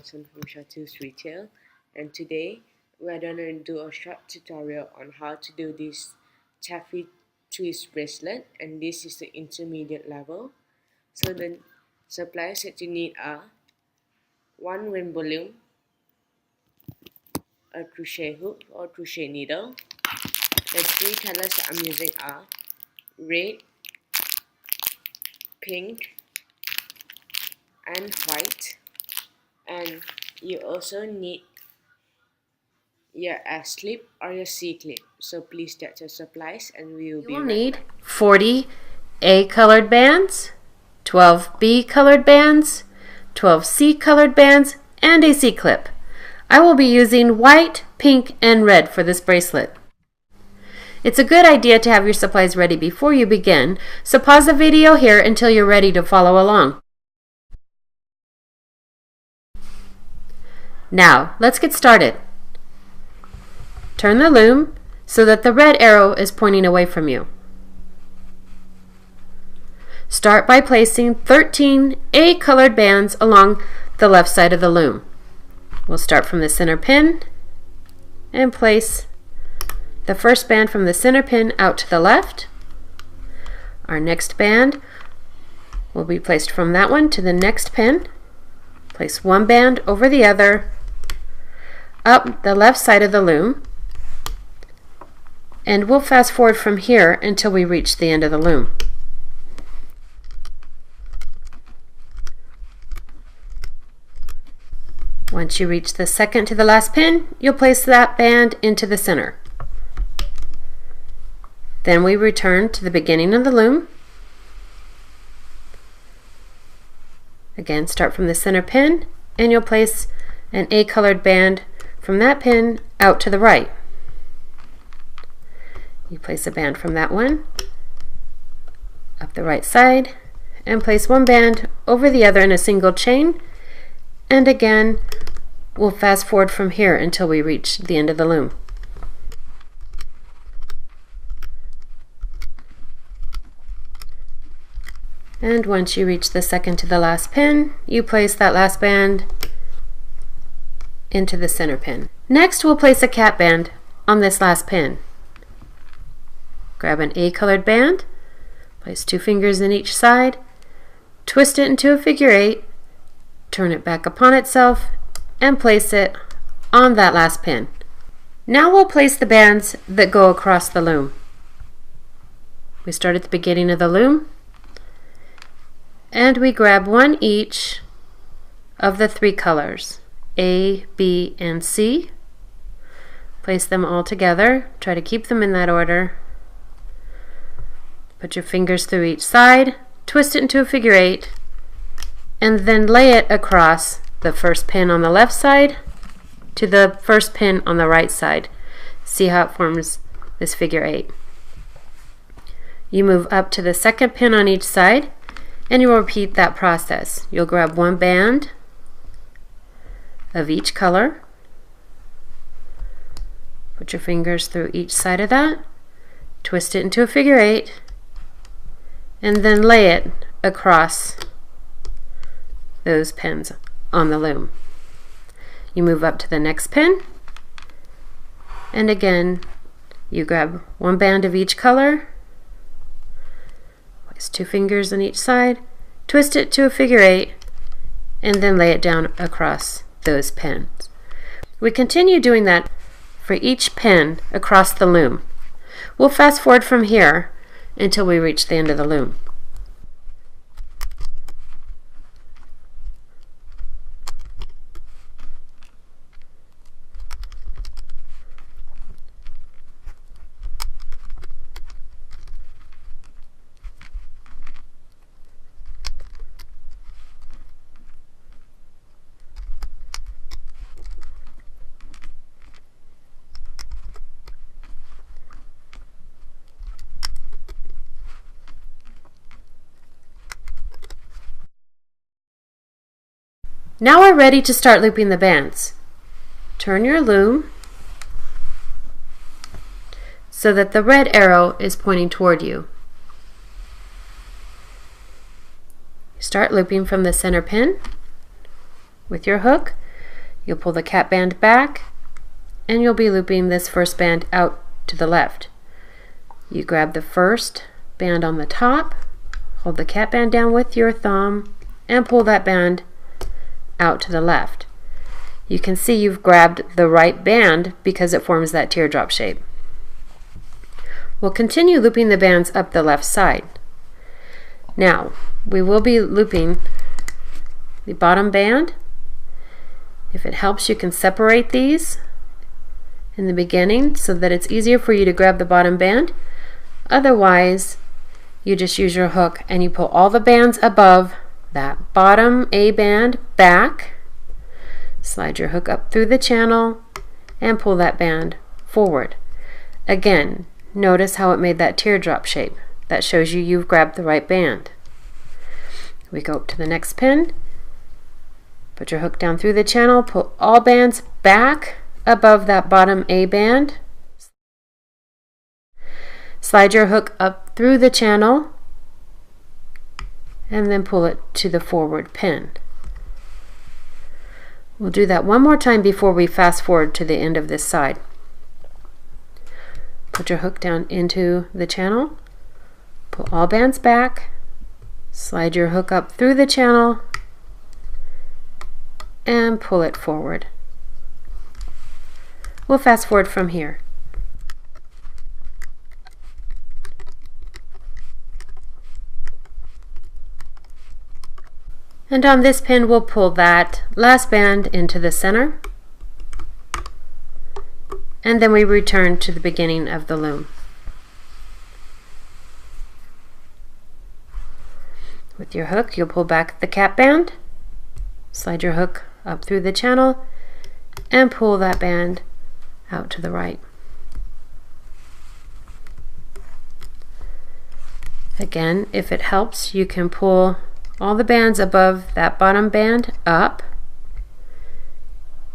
Johnson from Chateaux Retail, and today we're gonna do a short tutorial on how to do this TaffyTwist bracelet, and this is the intermediate level. So the supplies that you need are one rainbow loom, a crochet hook or crochet needle. The three colors that I'm using are red, pink, and white. And you also need your S clip or your C clip. So please get your supplies and we will be right back. You will need 40 A colored bands, 12 B colored bands, 12 C colored bands, and a C clip. I will be using white, pink, and red for this bracelet. It's a good idea to have your supplies ready before you begin, so pause the video here until you're ready to follow along. Now, let's get started. Turn the loom so that the red arrow is pointing away from you. Start by placing 13 A colored bands along the left side of the loom. We'll start from the center pin and place the first band from the center pin out to the left. Our next band will be placed from that one to the next pin. Place one band over the other up the left side of the loom, and we'll fast forward from here until we reach the end of the loom. Once you reach the second to the last pin, you'll place that band into the center. Then we return to the beginning of the loom. Again, start from the center pin, and you'll place an A colored band from that pin out to the right. You place a band from that one up the right side and place one band over the other in a single chain, and again we'll fast forward from here until we reach the end of the loom. And once you reach the second to the last pin, you place that last band into the center pin. Next, we'll place a cap band on this last pin. Grab an A colored band, place two fingers in each side, twist it into a figure 8, turn it back upon itself, and place it on that last pin. Now we'll place the bands that go across the loom. We start at the beginning of the loom, and we grab one each of the three colors, A, B, and C. Place them all together. Try to keep them in that order. Put your fingers through each side, twist it into a figure 8, and then lay it across the first pin on the left side to the first pin on the right side. See how it forms this figure 8. You move up to the second pin on each side, and you will repeat that process. You'll grab one band of each color, put your fingers through each side of that, twist it into a figure 8, and then lay it across those pins on the loom. You move up to the next pin, and again you grab one band of each color, place two fingers on each side, twist it to a figure 8, and then lay it down across those pins. We continue doing that for each pin across the loom. We'll fast forward from here until we reach the end of the loom. Now we're ready to start looping the bands. Turn your loom so that the red arrow is pointing toward you. Start looping from the center pin with your hook. You'll pull the cap band back, and you'll be looping this first band out to the left. You grab the first band on the top, hold the cap band down with your thumb, and pull that band out to the left. You can see you've grabbed the right band because it forms that teardrop shape. We'll continue looping the bands up the left side. Now, we will be looping the bottom band. If it helps, you can separate these in the beginning so that it's easier for you to grab the bottom band. Otherwise, you just use your hook and you pull all the bands above that bottom A band back, slide your hook up through the channel, and pull that band forward. Again, notice how it made that teardrop shape. That shows you've grabbed the right band. We go up to the next pin, put your hook down through the channel, pull all bands back above that bottom A band, slide your hook up through the channel, and then pull it to the forward pin. We'll do that one more time before we fast forward to the end of this side. Put your hook down into the channel, pull all bands back, slide your hook up through the channel, and pull it forward. We'll fast forward from here. And on this pin, we'll pull that last band into the center, and then we return to the beginning of the loom. With your hook, you'll pull back the cap band, slide your hook up through the channel, and pull that band out to the right. Again, if it helps, you can pull all the bands above that bottom band up.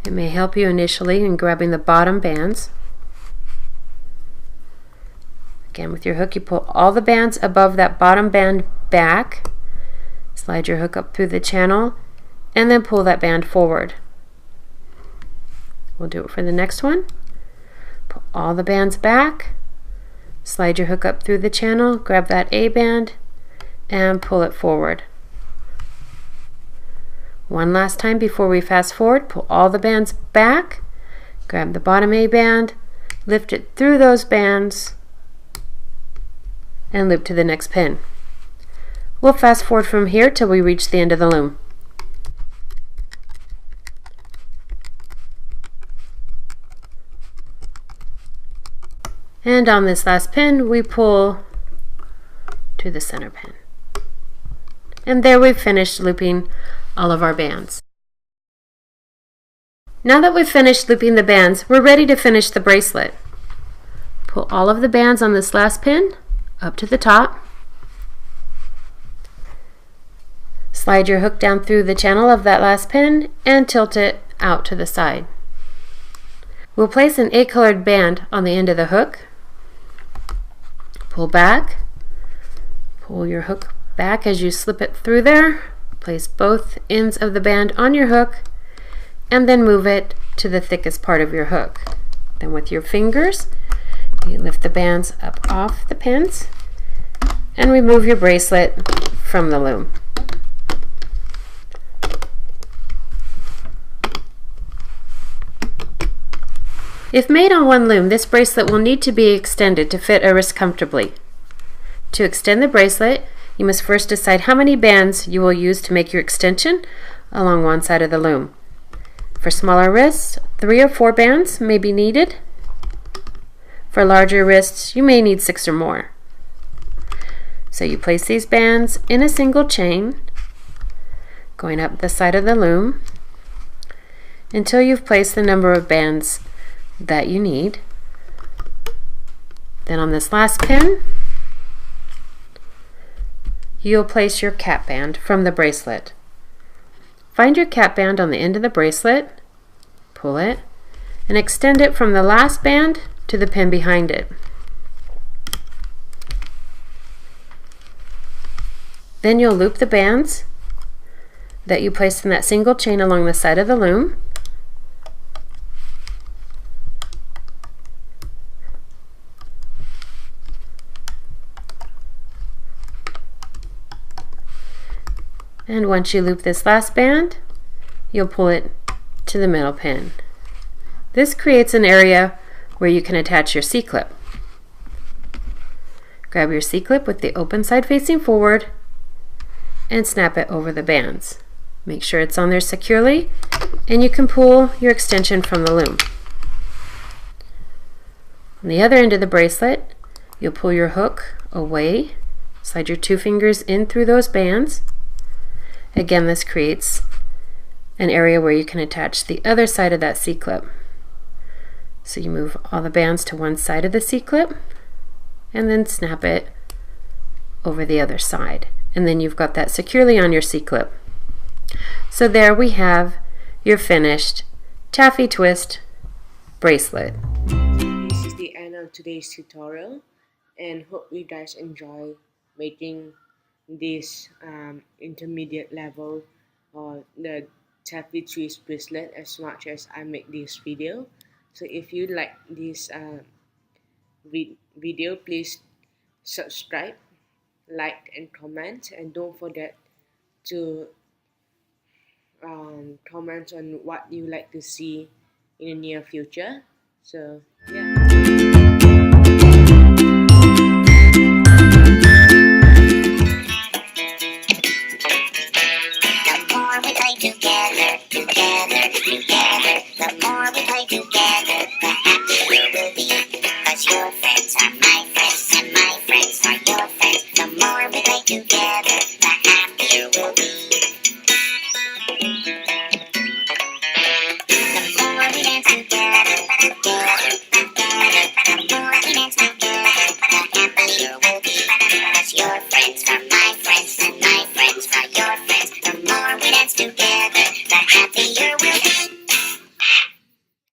It may help you initially in grabbing the bottom bands. Again, with your hook, you pull all the bands above that bottom band back, slide your hook up through the channel, and then pull that band forward. We'll do it for the next one. Pull all the bands back, slide your hook up through the channel, grab that A band, and pull it forward. One last time before we fast forward, pull all the bands back, grab the bottom A band, lift it through those bands, and loop to the next pin. We'll fast forward from here till we reach the end of the loom. And on this last pin, we pull to the center pin. And there we've finished looping all of our bands. Now that we've finished looping the bands, we're ready to finish the bracelet. Pull all of the bands on this last pin up to the top. Slide your hook down through the channel of that last pin and tilt it out to the side. We'll place an A-colored band on the end of the hook. Pull back. Pull your hook back as you slip it through there. Place both ends of the band on your hook and then move it to the thickest part of your hook. Then with your fingers, you lift the bands up off the pins and remove your bracelet from the loom. If made on one loom, this bracelet will need to be extended to fit a wrist comfortably. To extend the bracelet, you must first decide how many bands you will use to make your extension along one side of the loom. For smaller wrists, 3 or 4 bands may be needed. For larger wrists, you may need 6 or more. So you place these bands in a single chain, going up the side of the loom, until you've placed the number of bands that you need. Then on this last pin, you'll place your cap band from the bracelet. Find your cap band on the end of the bracelet, pull it, and extend it from the last band to the pin behind it. Then you'll loop the bands that you placed in that single chain along the side of the loom, And once you loop this last band, you'll pull it to the middle pin. This creates an area where you can attach your C-clip. Grab your C-clip with the open side facing forward and snap it over the bands. Make sure it's on there securely, and you can pull your extension from the loom. On the other end of the bracelet, you'll pull your hook away, slide your 2 fingers in through those bands. Again, this creates an area where you can attach the other side of that C-clip. So you move all the bands to one side of the C-clip and then snap it over the other side. And then you've got that securely on your C-clip. So there we have your finished TaffyTwist bracelet. This is the end of today's tutorial, and hope you guys enjoy making this intermediate level or the TaffyTwist bracelet as much as I make this video. So if you like this video, please subscribe, like and comment, and don't forget to comment on what you like to see in the near future. So yeah.